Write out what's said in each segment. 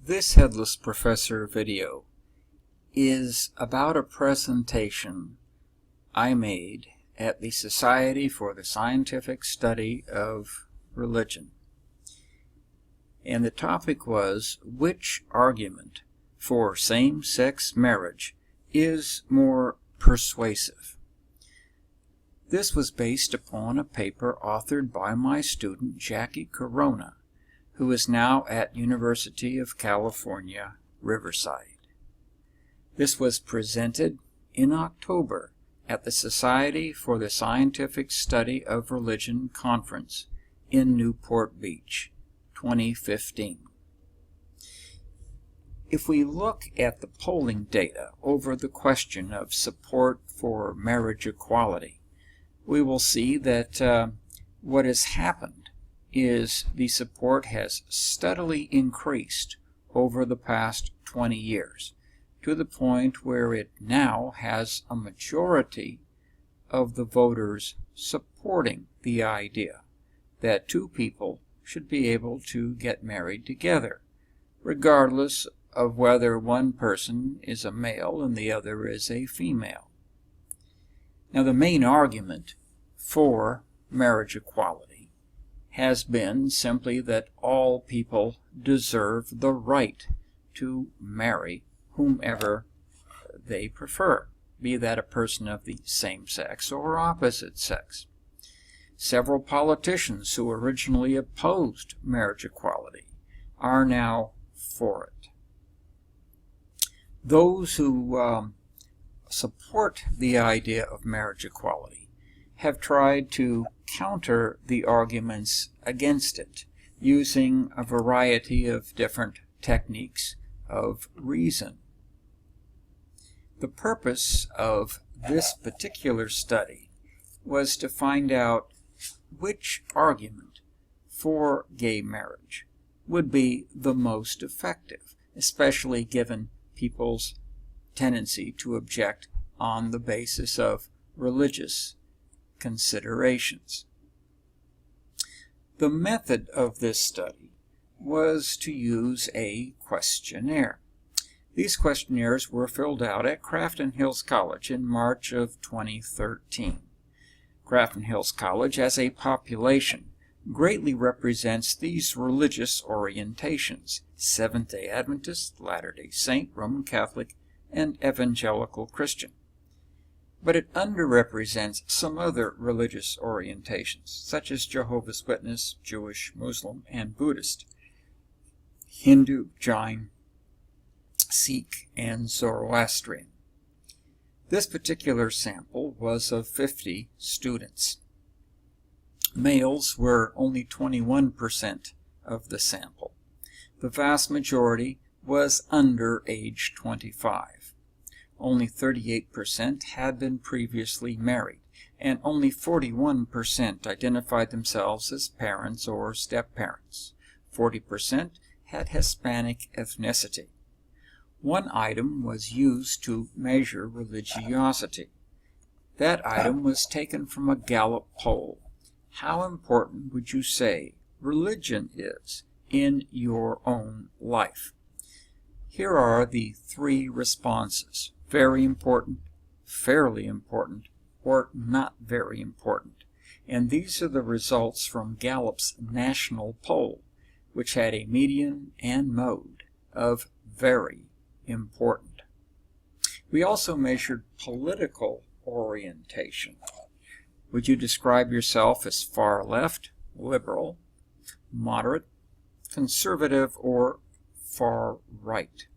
This Headless Professor video is about a presentation I made at the Society for the Scientific Study of Religion. And the topic was, which argument for same-sex marriage is more persuasive? This was based upon a paper authored by my student Jackie Corona, who is now at University of California, Riverside. This was presented in October at the Society for the Scientific Study of Religion Conference in Newport Beach, 2015. If we look at the polling data over the question of support for marriage equality, we will see that what has happened is the support has steadily increased over the past 20 years to the point where it now has a majority of the voters supporting the idea that two people should be able to get married together, regardless of whether one person is a male and the other is a female. Now, the main argument for marriage equality has been simply that all people deserve the right to marry whomever they prefer, be that a person of the same sex or opposite sex. Several politicians who originally opposed marriage equality are now for it. Those who support the idea of marriage equality have tried to counter the arguments against it using a variety of different techniques of reason. The purpose of this particular study was to find out which argument for gay marriage would be the most effective, especially given people's tendency to object on the basis of religious considerations. The method of this study was to use a questionnaire. These questionnaires were filled out at Crafton Hills College in March of 2013. Crafton Hills College, as a population, greatly represents these religious orientations: Seventh-day Adventist, Latter-day Saint, Roman Catholic, and Evangelical Christian. But it underrepresents some other religious orientations, such as Jehovah's Witness, Jewish, Muslim, and Buddhist, Hindu, Jain, Sikh, and Zoroastrian. This particular sample was of 50 students. Males were only 21% of the sample. The vast majority was under age 25. Only 38% had been previously married, and only 41% identified themselves as parents or step-parents. 40% had Hispanic ethnicity. One item was used to measure religiosity. That item was taken from a Gallup poll. How important would you say religion is in your own life? Here are the three responses: very important, fairly important, or not very important. And these are the results from Gallup's national poll, which had a median and mode of very important. We also measured political orientation. Would you describe yourself as far left, liberal, moderate, conservative, or far right?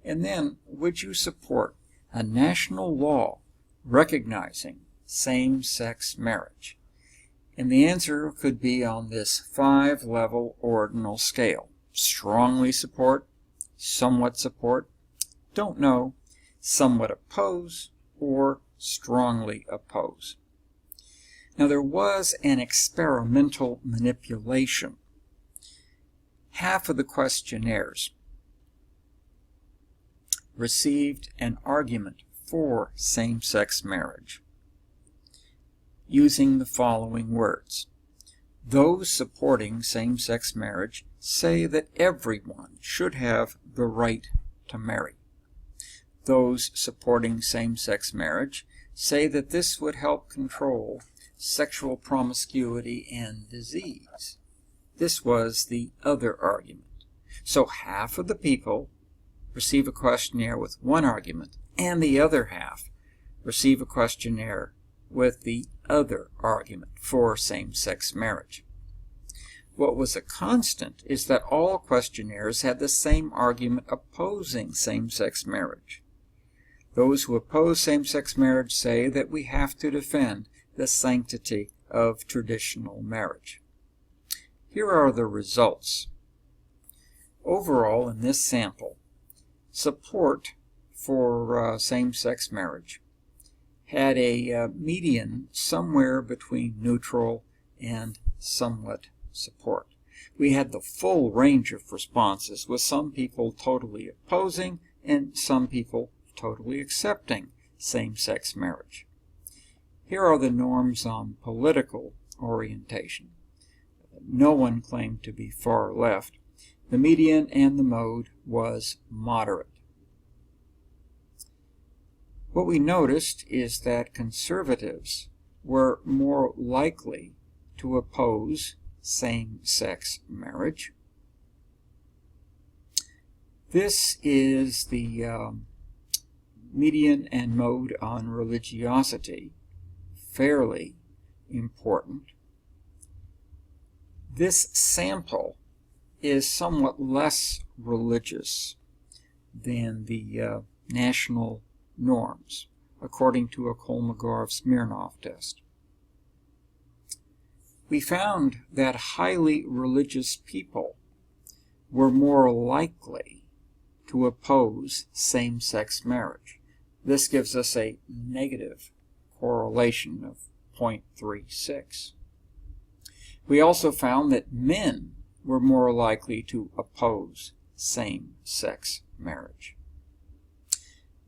And then, would you support a national law recognizing same-sex marriage? And the answer could be on this 5-level ordinal scale: strongly support, somewhat support, don't know, somewhat oppose, or strongly oppose. Now, there was an experimental manipulation. Half of the questionnaires received an argument for same-sex marriage using the following words: those supporting same-sex marriage say that everyone should have the right to marry. Those supporting same-sex marriage say that this would help control sexual promiscuity and disease. This was the other argument. So half of the people receive a questionnaire with one argument, and the other half receive a questionnaire with the other argument for same-sex marriage. What was a constant is that all questionnaires had the same argument opposing same-sex marriage. Those who oppose same-sex marriage say that we have to defend the sanctity of traditional marriage. Here are the results. Overall, in this sample, support for same-sex marriage had a median somewhere between neutral and somewhat support. We had the full range of responses, with some people totally opposing and some people totally accepting same-sex marriage. Here are the norms on political orientation. No one claimed to be far left. The median and the mode was moderate. What we noticed is that conservatives were more likely to oppose same-sex marriage. This is the median and mode on religiosity, fairly important. This sample is somewhat less religious than the national norms, according to a Kolmogorov-Smirnov test. We found that highly religious people were more likely to oppose same-sex marriage. This gives us a negative correlation of 0.36. We also found that men were more likely to oppose same-sex marriage.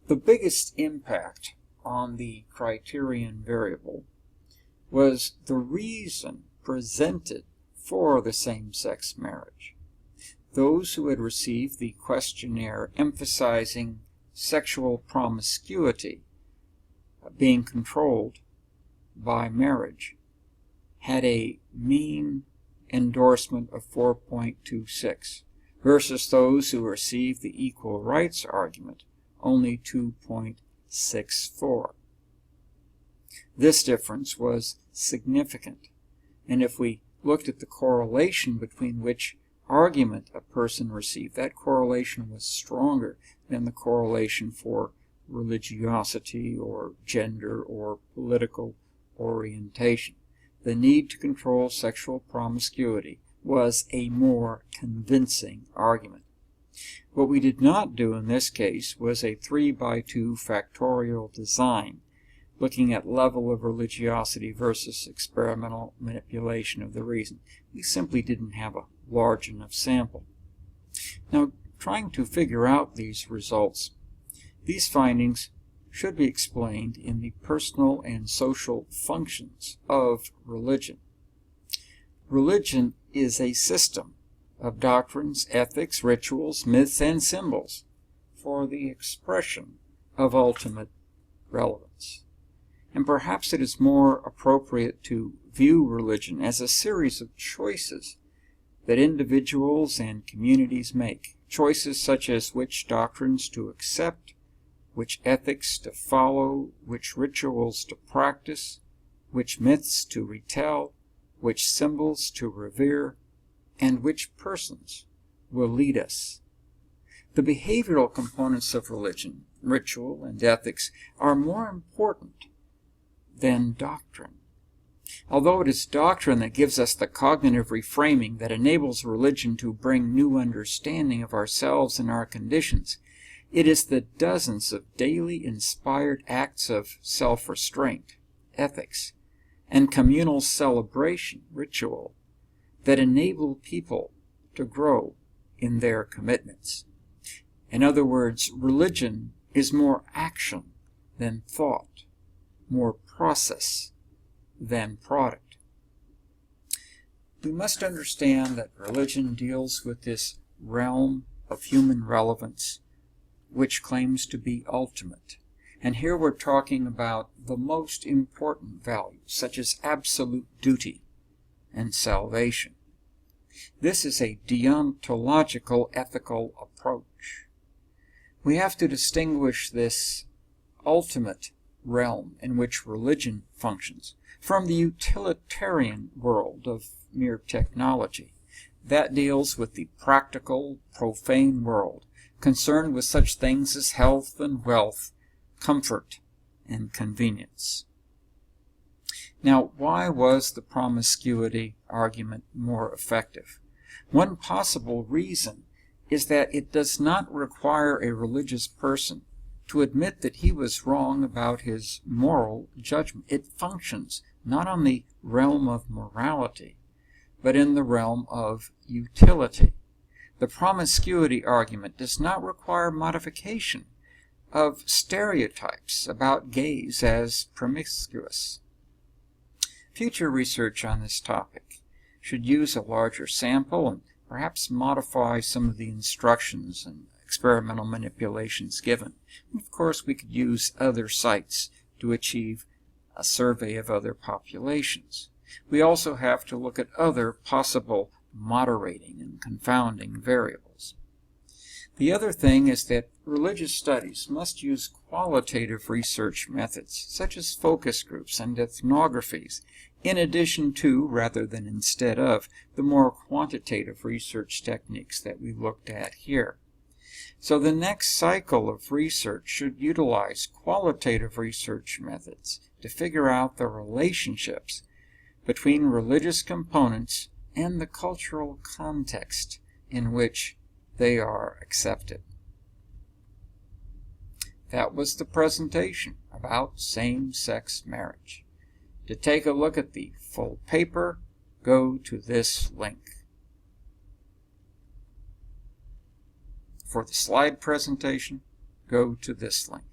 The biggest impact on the criterion variable was the reason presented for the same-sex marriage. Those who had received the questionnaire emphasizing sexual promiscuity being controlled by marriage had a mean endorsement of 4.26 versus those who received the equal rights argument only 2.64. This difference was significant, and if we looked at the correlation between which argument a person received, that correlation was stronger than the correlation for religiosity or gender or political orientation. The need to control sexual promiscuity was a more convincing argument. What we did not do in this case was a 3x2 factorial design, looking at level of religiosity versus experimental manipulation of the reason. We simply didn't have a large enough sample. Now, trying to figure out these results, these findings should be explained in the personal and social functions of religion. Religion is a system of doctrines, ethics, rituals, myths, and symbols for the expression of ultimate relevance. And perhaps it is more appropriate to view religion as a series of choices that individuals and communities make. Choices such as which doctrines to accept, which ethics to follow, which rituals to practice, which myths to retell, which symbols to revere, and which persons will lead us. The behavioral components of religion, ritual, and ethics are more important than doctrine. Although it is doctrine that gives us the cognitive reframing that enables religion to bring new understanding of ourselves and our conditions, it is the dozens of daily inspired acts of self-restraint, ethics, and communal celebration, ritual, that enable people to grow in their commitments. In other words, religion is more action than thought, more process than product. We must understand that religion deals with this realm of human relevance which claims to be ultimate. And here we're talking about the most important values, such as absolute duty and salvation. This is a deontological ethical approach. We have to distinguish this ultimate realm in which religion functions from the utilitarian world of mere technology. That deals with the practical, profane world, concerned with such things as health and wealth, comfort and convenience. Now, why was the promiscuity argument more effective? One possible reason is that it does not require a religious person to admit that he was wrong about his moral judgment. It functions not on the realm of morality, but in the realm of utility. The promiscuity argument does not require modification of stereotypes about gays as promiscuous. Future research on this topic should use a larger sample and perhaps modify some of the instructions and experimental manipulations given. And of course, we could use other sites to achieve a survey of other populations. We also have to look at other possible moderating and confounding variables. The other thing is that religious studies must use qualitative research methods, such as focus groups and ethnographies, in addition to, rather than instead of, the more quantitative research techniques that we looked at here. So the next cycle of research should utilize qualitative research methods to figure out the relationships between religious components and the cultural context in which they are accepted. That was the presentation about same-sex marriage. To take a look at the full paper, go to this link. For the slide presentation, go to this link.